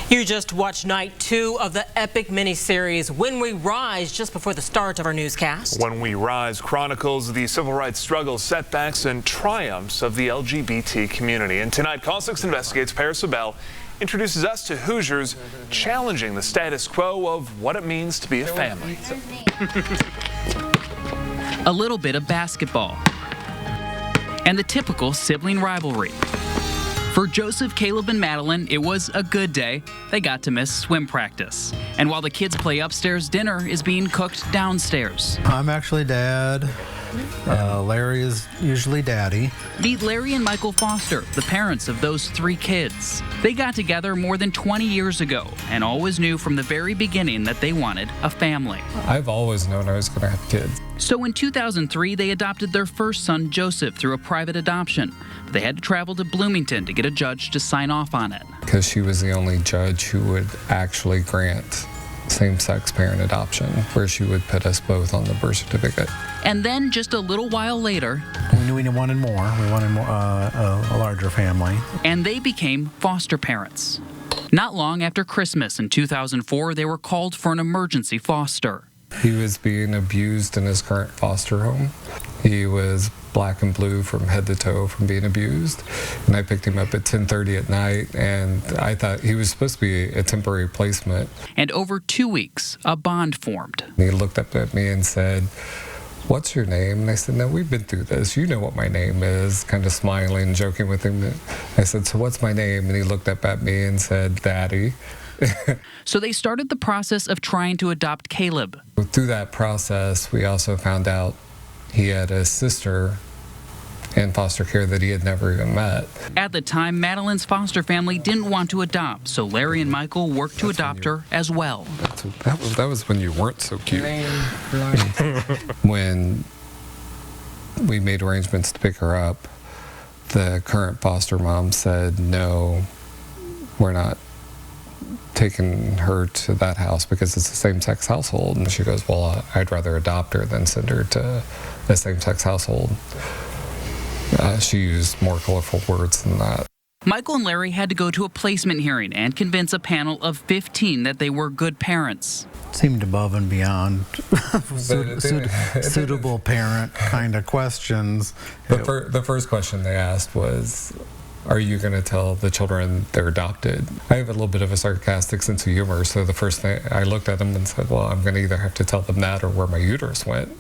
You just watched night 2 of the epic miniseries When We Rise just before the start of our newscast. When We Rise chronicles the civil rights struggles, setbacks, and triumphs of the LGBT community. And tonight, Call 6 Investigates Paris Abel introduces us to Hoosiers challenging the status quo of what it means to be a family. A little bit of basketball and the typical sibling rivalry. For Joseph, Caleb, and Madeline, it was a good day. They got to miss swim practice. And while the kids play upstairs, dinner is being cooked downstairs. I'm actually Dad. Larry is usually Daddy. Meet Larry and Michael Foster, the parents of those 3 kids. They got together more than 20 years ago and always knew from the very beginning that they wanted a family. I've always known I was going to have kids. So in 2003, they adopted their first son, Joseph, through a private adoption. But they had to travel to Bloomington to get a judge to sign off on it. Because she was the only judge who would actually grant same-sex parent adoption, where she would put us both on the birth certificate. And then just a little while later, We knew we wanted more. We wanted more, a larger family. and they became foster parents. Not long after Christmas in 2004, they were called for an emergency foster. He was being abused in his current foster home. He was black and blue from head to toe from being abused. And I picked him up at 10:30 at night, and I thought he was supposed to be a temporary placement. And over 2 weeks, a bond formed. He looked up at me and said, "What's your name?" And I said, "No, we've been through this. You know what my name is," kind of smiling, joking with him. I said, "So what's my name?" And he looked up at me and said, "Daddy." So they started the process of trying to adopt Caleb. Through that process, we also found out he had a sister in foster care that he had never even met. At the time, Madeline's foster family didn't want to adopt, so Larry and Michael worked to adopt her as well. That was when you weren't so cute. When we made arrangements to pick her up, the current foster mom said, "No, we're not taking her to that house because it's a same-sex household." And she goes, "Well, I'd rather adopt her than send her to a same-sex household." She used more colorful words than that. Michael and Larry had to go to a placement hearing and convince a panel of 15 that they were good parents. Seemed above and beyond suitable parent kind of questions. The first question they asked was, "Are you going to tell the children they're adopted?" I have a little bit of a sarcastic sense of humor, so the first thing I looked at them and said, "Well, I'm going to either have to tell them that or where my uterus went."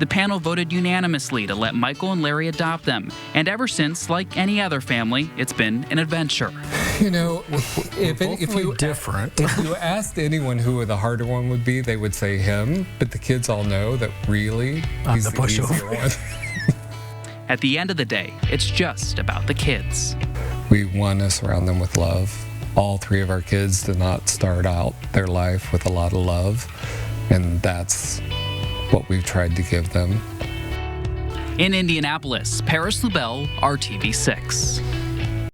The panel voted unanimously to let Michael and Larry adopt them, and ever since, like any other family, it's been an adventure. You know, if you asked anyone who the harder one would be, they would say him, but the kids all know that really he's the easier one. At the end of the day, it's just about the kids. We want to surround them with love. All 3 of our kids did not start out their life with a lot of love, and that's what we've tried to give them. In Indianapolis, Paris Abel, RTV6.